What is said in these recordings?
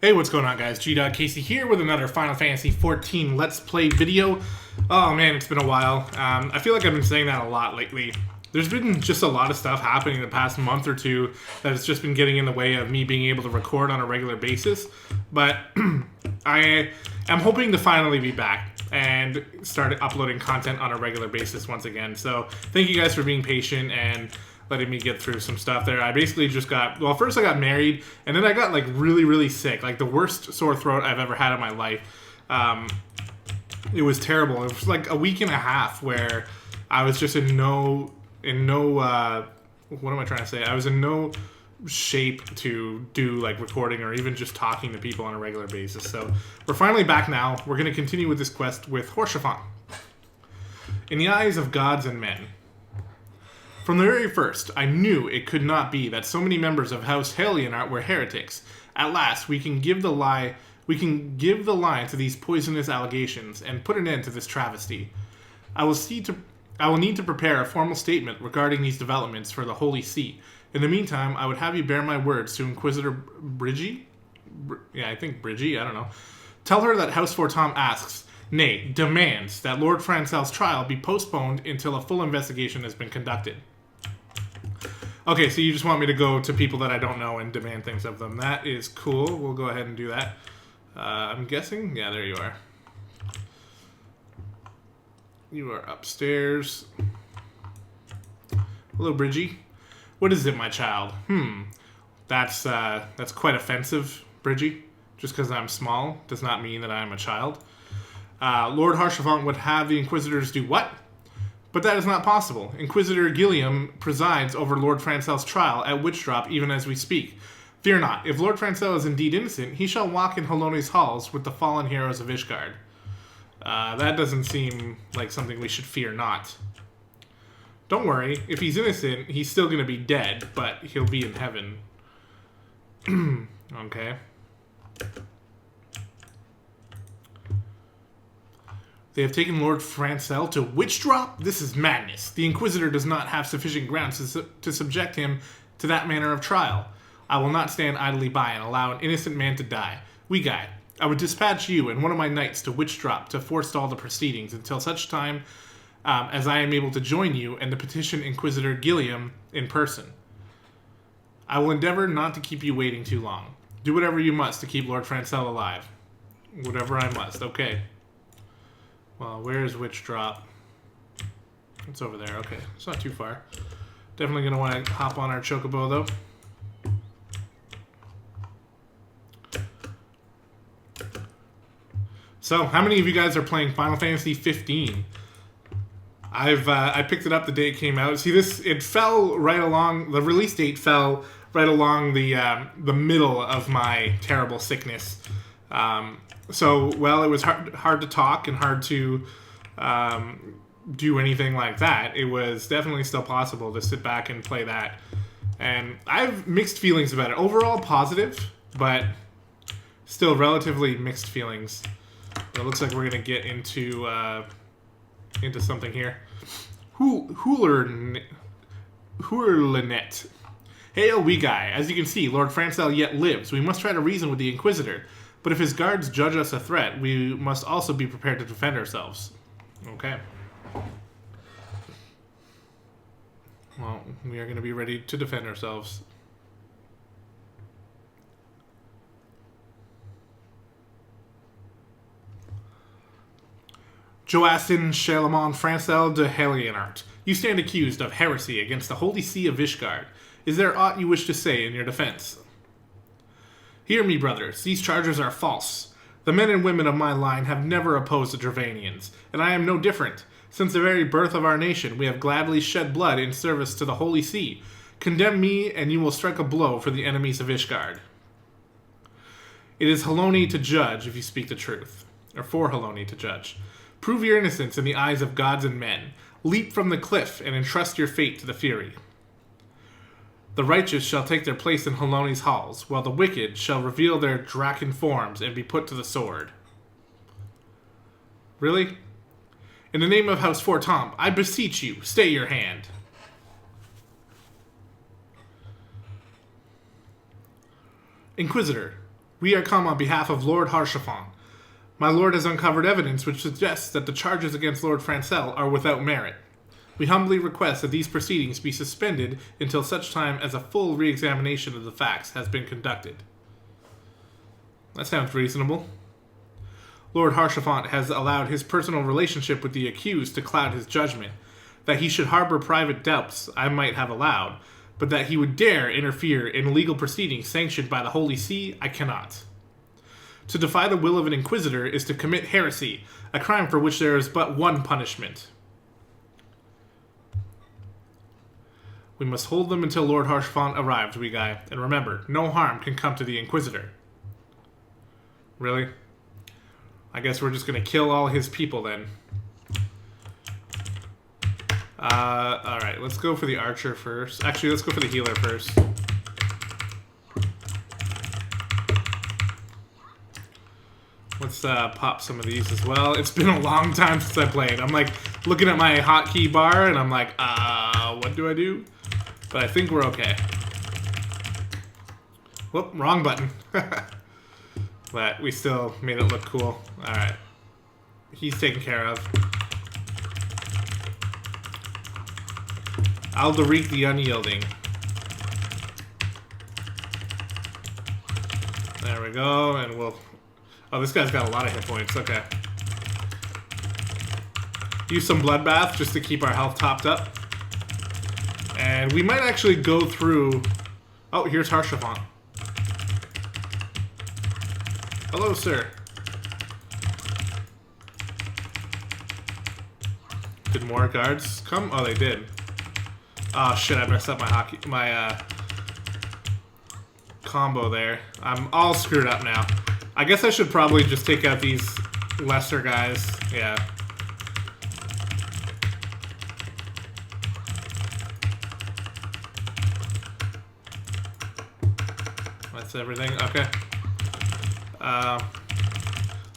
Hey, what's going on, guys? gdoggcasey here with another Final Fantasy XIV Let's Play video. Oh man, it's been a while. I feel like I've been saying that a lot lately. There's been just a lot of stuff happening the past month or two that has just been getting in the way of me being able to record on a regular basis. But I am hoping to finally be back and start uploading content on a regular basis once again. So thank you guys for being patient and letting me get through some stuff there. I basically just got, well, first I got married, and then I got, like, really sick. Like, the worst sore throat I've ever had in my life. It was terrible. It was, like, a week and a half where I was just in no, what am I trying to say? I was in no shape to do, like, recording or even just talking to people on a regular basis. So, we're finally back now. We're going to continue with this quest with Horshaphant. In the eyes of gods and men. From the very first, I knew it could not be that so many members of House Helionart were heretics. At last, we can give the lie to these poisonous allegations and put an end to this travesty. I will need to prepare a formal statement regarding these developments for the Holy See. In the meantime, I would have you bear my words to Inquisitor Bridgie? I think Bridgie, I don't know. Tell her that House Fortom asks, nay, demands, that Lord Francel's trial be postponed until a full investigation has been conducted. Okay, so you just want me to go to people that I don't know and demand things of them. That is cool. We'll go ahead and do that. I'm guessing? Yeah, there you are. You are upstairs. Hello, Bridgie. What is it, my child? That's quite offensive, Bridgie. Just because I'm small does not mean that I am a child. Lord Horshaphant would have the Inquisitors do what? But that is not possible. Inquisitor Gilliam presides over Lord Francel's trial at Witchdrop even as we speak. Fear not. If Lord Francel is indeed innocent, he shall walk in Hallone's halls with the fallen heroes of Ishgard. That doesn't seem like something we should fear not. Don't worry. If he's innocent, he's still going to be dead, but he'll be in heaven. Okay. They have taken Lord Francel to Witchdrop? This is madness. The Inquisitor does not have sufficient grounds to subject him to that manner of trial. I will not stand idly by and allow an innocent man to die. We guide. I would dispatch you and one of my knights to Witchdrop to forestall the proceedings until such time as I am able to join you and to petition Inquisitor Gilliam in person. I will endeavor not to keep you waiting too long. Do whatever you must to keep Lord Francel alive. Whatever I must. Okay. Well, where's Witchdrop? It's over there. Okay, it's not too far. Definitely going to want to hop on our Chocobo, though. So, how many of you guys are playing Final Fantasy XV? I picked it up the day it came out. See, it fell right along, the release date fell right along the middle of my terrible sickness. So, well, it was hard to talk and hard to do anything like that. It was definitely still possible to sit back and play that. And I have mixed feelings about it. Overall positive, but still relatively mixed feelings. It looks like we're going to get into something here. Hoolernet. Hail, we guy. As you can see, Lord Francel yet lives. We must try to reason with the Inquisitor. But if his guards judge us a threat, we must also be prepared to defend ourselves. Okay. Well, we are going to be ready to defend ourselves. Joassin Shalamon Francel de Helionart, you stand accused of heresy against the Holy See of Ishgard. Is there aught you wish to say in your defense? Hear me, brothers. These charges are false. The men and women of my line have never opposed the Dravanians, and I am no different. Since the very birth of our nation, we have gladly shed blood in service to the Holy See. Condemn me, and you will strike a blow for the enemies of Ishgard. It is Hallone to judge if you speak the truth, or for Hallone to judge. Prove your innocence in the eyes of gods and men. Leap from the cliff and entrust your fate to the Fury. The righteous shall take their place in Hallone's halls, while the wicked shall reveal their Draken forms and be put to the sword. Really? In the name of House Fortom, I beseech you, stay your hand. Inquisitor, We are come on behalf of Lord Harshaphon. My lord has uncovered evidence which suggests that the charges against Lord Francel are without merit. We humbly request that these proceedings be suspended until such time as a full re-examination of the facts has been conducted. That sounds reasonable. Lord Harshaphon has allowed his personal relationship with the accused to cloud his judgment. That he should harbor private doubts I might have allowed, but that he would dare interfere in legal proceedings sanctioned by the Holy See, I cannot. To defy the will of an inquisitor is to commit heresy, a crime for which there is but one punishment. We must hold them until Lord Harshaphon arrives, we guy, and remember, no harm can come to the inquisitor. Really? I guess we're just gonna kill all his people then. Alright, let's go for the archer first. Actually, let's go for the healer first. Let's pop some of these as well. It's been a long time since I played. I'm like looking at my hotkey bar and I'm like, what do I do? But I think we're okay. Whoop, wrong button. But we still made it look cool. Alright. He's taken care of. Alderic the Unyielding. There we go, and we'll... Oh, this guy's got a lot of hit points. Okay. Use some Bloodbath just to keep our health topped up. And we might actually go through... Oh, here's Harshaphon. Hello, sir. Did more guards come? Oh, they did. Oh shit, I messed up my combo there. I'm all screwed up now. I guess I should probably just take out these lesser guys. Yeah. That's everything. Okay.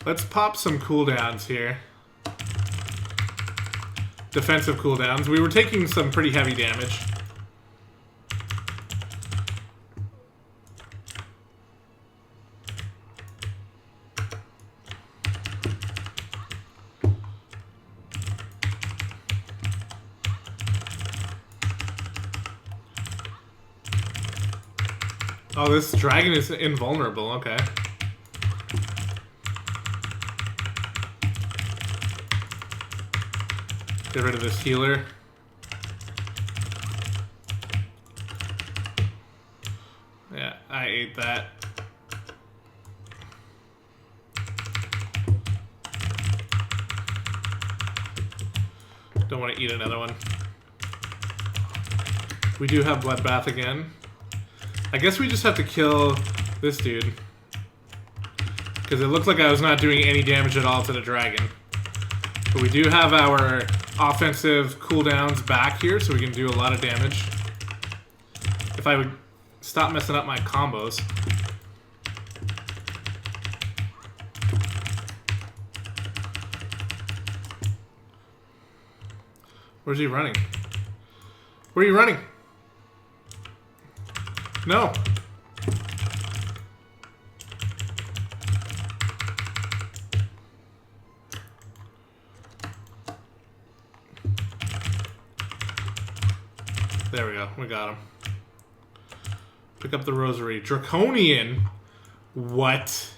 Let's pop some cooldowns here. Defensive cooldowns. We were taking some pretty heavy damage. Oh, this dragon is invulnerable. Okay. Get rid of this healer. Yeah, I ate that. Don't want to eat another one. We do have Bloodbath again. I guess we just have to kill this dude. Because it looked like I was not doing any damage at all to the dragon. But we do have our offensive cooldowns back here, so we can do a lot of damage. If I would stop messing up my combos. Where's he running? Where are you running? No. There we go. We got him. Pick up the rosary. Draconian? What?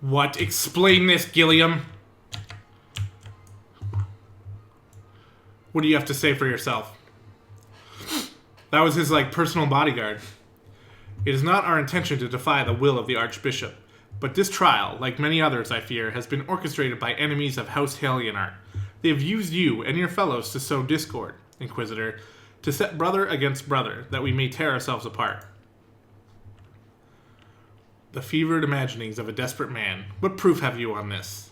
What? Explain this, Gilliam. What do you have to say for yourself? That was his, like, personal bodyguard. It is not our intention to defy the will of the Archbishop, but this trial, like many others, I fear, has been orchestrated by enemies of House Helionart. They have used you and your fellows to sow discord, Inquisitor, to set brother against brother, that we may tear ourselves apart. The fevered imaginings of a desperate man. What proof have you on this?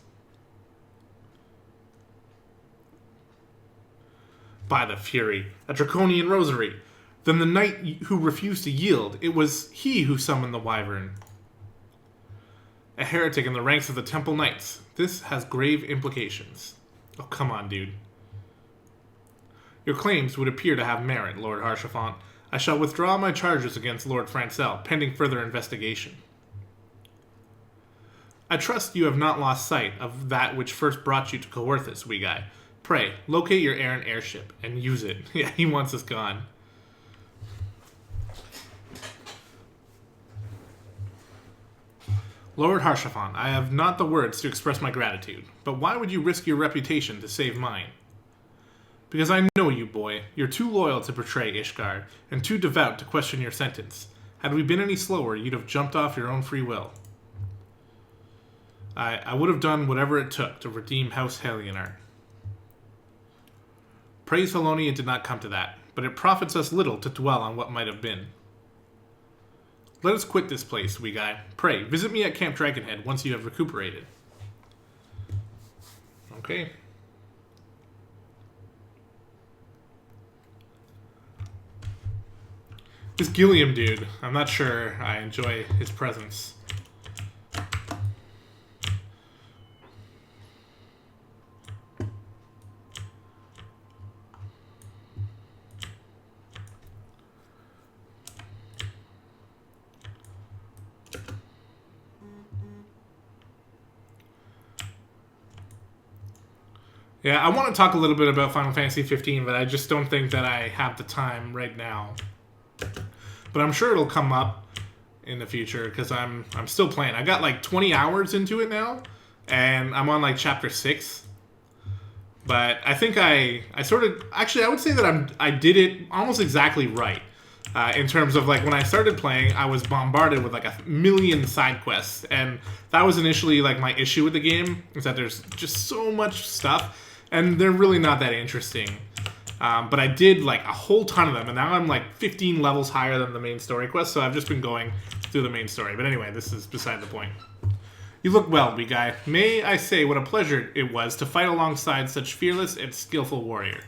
By the Fury, a draconian rosary. Then the knight who refused to yield, it was he who summoned the wyvern. A heretic in the ranks of the Temple Knights. This has grave implications. Oh, come on, dude. Your claims would appear to have merit, Lord Harshaphon. I shall withdraw my charges against Lord Francel, pending further investigation. I trust you have not lost sight of that which first brought you to Coerthus, wee guy. Pray, locate your errant airship and use it. Yeah, he wants us gone. Lord Harshaphon, I have not the words to express my gratitude, but why would you risk your reputation to save mine? Because I know you, boy. You're too loyal to betray Ishgard, and too devout to question your sentence. Had we been any slower, you'd have jumped off your own free will. I would have done whatever it took to redeem House Helionart. Praise Helonia did not come to that, but it profits us little to dwell on what might have been. Let us quit this place, wee guy. Pray, visit me at Camp Dragonhead once you have recuperated. Okay. This Gilliam dude, I'm not sure I enjoy his presence. Yeah, I want to talk a little bit about Final Fantasy 15, but I just don't think that I have the time right now. But I'm sure it'll come up in the future because I'm still playing. I got like 20 hours into it now, and I'm on like chapter 6. But I think I sort of actually I would say that I did it almost exactly right. In terms of like when I started playing, I was bombarded with like a million side quests, and that was initially like my issue with the game, is that there's just so much stuff, and they're really not that interesting. But I did like a whole ton of them, and now I'm like 15 levels higher than the main story quest, so I've just been going through the main story. But anyway, this is beside the point. You look well, wee guy. May I say what a pleasure it was to fight alongside such fearless and skillful warrior.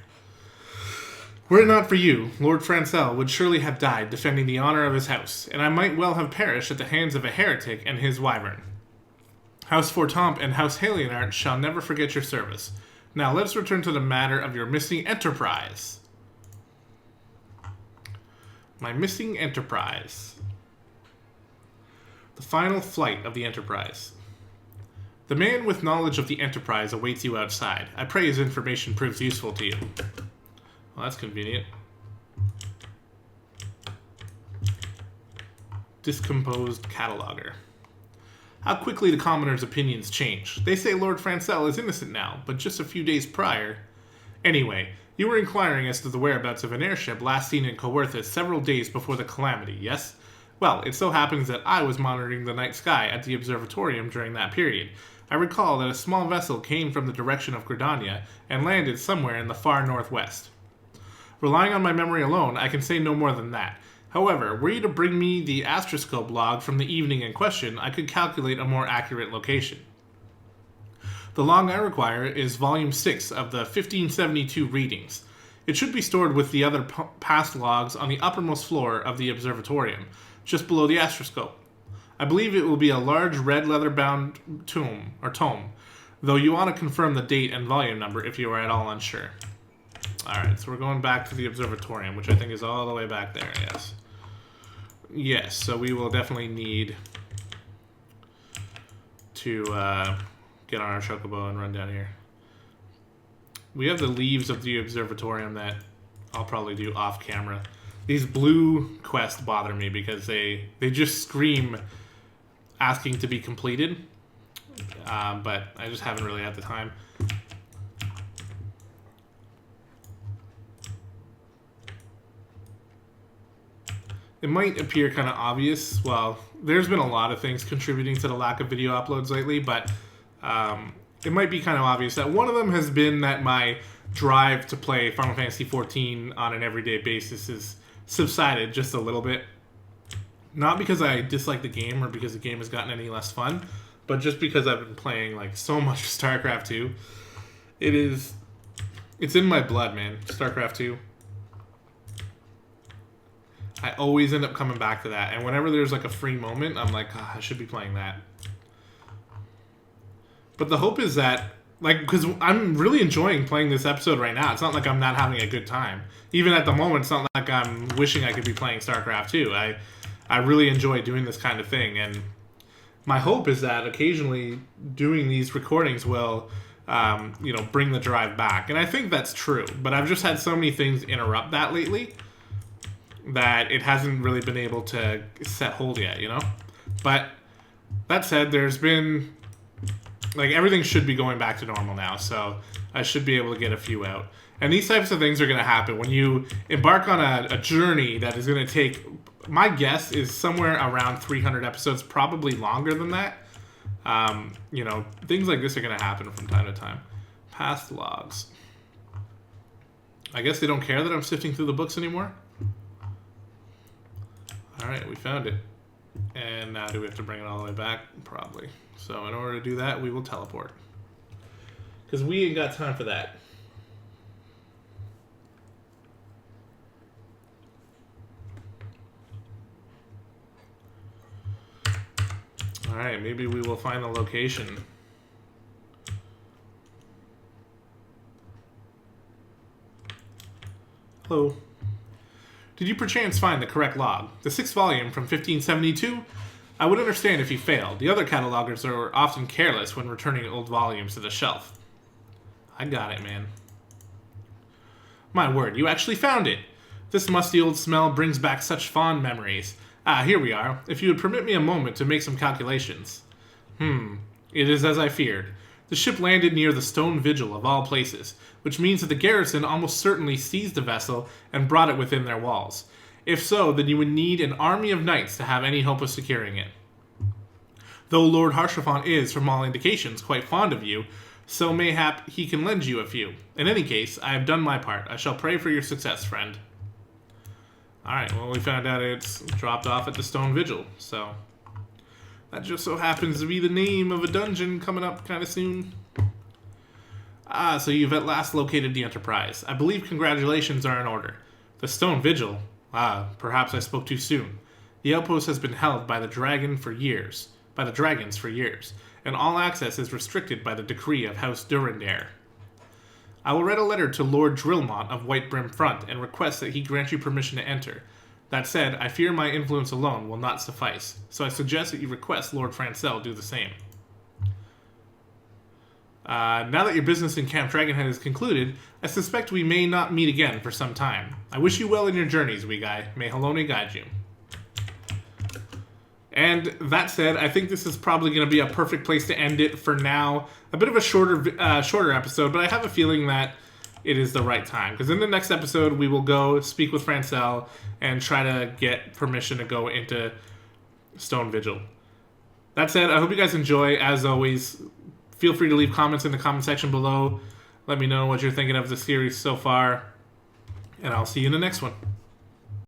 Were it not for you, Lord Francel would surely have died defending the honor of his house, and I might well have perished at the hands of a heretic and his wyvern. House Fortamp and House Helionart shall never forget your service. Now let us return to the matter of your missing enterprise. My missing enterprise. The final flight of the Enterprise. The man with knowledge of the Enterprise awaits you outside. I pray his information proves useful to you. Well, that's convenient. Discomposed cataloger. How quickly the commoners' opinions change. They say Lord Francel is innocent now, but just a few days prior... Anyway, you were inquiring as to the whereabouts of an airship last seen in Coerthus several days before the calamity, yes? Well, it so happens that I was monitoring the night sky at the observatorium during that period. I recall that a small vessel came from the direction of Gridania and landed somewhere in the far northwest. Relying on my memory alone, I can say no more than that. However, were you to bring me the astroscope log from the evening in question, I could calculate a more accurate location. The log I require is volume 6 of the 1572 readings. It should be stored with the other past logs on the uppermost floor of the observatorium, just below the astroscope. I believe it will be a large red leather-bound tome, though you ought to confirm the date and volume number if you are at all unsure. Alright, so we're going back to the observatorium, which I think is all the way back there, yes. Yes, so we will definitely need to get on our chocobo and run down here. We have the leaves of the observatorium that I'll probably do off camera. These blue quests bother me because they just scream asking to be completed, but I just haven't really had the time. It might appear kind of obvious. Well, there's been a lot of things contributing to the lack of video uploads lately, but it might be kind of obvious that one of them has been that my drive to play Final Fantasy XIV on an everyday basis has subsided just a little bit. Not because I dislike the game or because the game has gotten any less fun, but just because I've been playing like so much StarCraft 2. It's in my blood, man. StarCraft 2. I always end up coming back to that, and whenever there's like a free moment, I'm like, I should be playing that. But the hope is that like, because I'm really enjoying playing this episode right now. It's not like I'm not having a good time. Even at the moment, it's not like I'm wishing I could be playing StarCraft 2. I really enjoy doing this kind of thing, and my hope is that occasionally doing these recordings will, bring the drive back. And I think that's true, but I've just had so many things interrupt that lately that it hasn't really been able to set hold yet, But that said, there's been, like, everything should be going back to normal now, so I should be able to get a few out. And these types of things are going to happen when you embark on a journey that is going to take, my guess is somewhere around 300 episodes, probably longer than that. Things like this are going to happen from time to time. Past logs. I guess they don't care that I'm sifting through the books anymore. All right, we found it. And now do we have to bring it all the way back? Probably. So in order to do that, we will teleport. Because we ain't got time for that. Alright, maybe we will find the location. Hello. Did you perchance find the correct log? The 6th volume from 1572? I would understand if you failed. The other catalogers are often careless when returning old volumes to the shelf. I got it, man. My word, you actually found it. This musty old smell brings back such fond memories. Ah, here we are. If you would permit me a moment to make some calculations. It is as I feared. The ship landed near the Stone Vigil of all places, which means that the garrison almost certainly seized the vessel and brought it within their walls. If so, then you would need an army of knights to have any hope of securing it. Though Lord Harshaphon is, from all indications, quite fond of you, so mayhap he can lend you a few. In any case, I have done my part. I shall pray for your success, friend. Alright, well, we found out it's dropped off at the Stone Vigil, so that just so happens to be the name of a dungeon coming up kind of soon. Ah, so you've at last located the Enterprise. I believe congratulations are in order. The Stone Vigil? Ah, perhaps I spoke too soon. The outpost has been held by the dragons for years, and all access is restricted by the decree of House Durandare. I will write a letter to Lord Drillmont of White Brim Front and request that he grant you permission to enter. That said, I fear my influence alone will not suffice, so I suggest that you request Lord Francel do the same. Now that your business in Camp Dragonhead is concluded, I suspect we may not meet again for some time. I wish you well in your journeys, wee guy. May Halone guide you. And that said, I think this is probably going to be a perfect place to end it for now. A bit of a shorter episode, but I have a feeling that it is the right time. Because in the next episode, we will go speak with Francel and try to get permission to go into Stone Vigil. That said, I hope you guys enjoy. As always, feel free to leave comments in the comment section below. Let me know what you're thinking of the series so far. And I'll see you in the next one.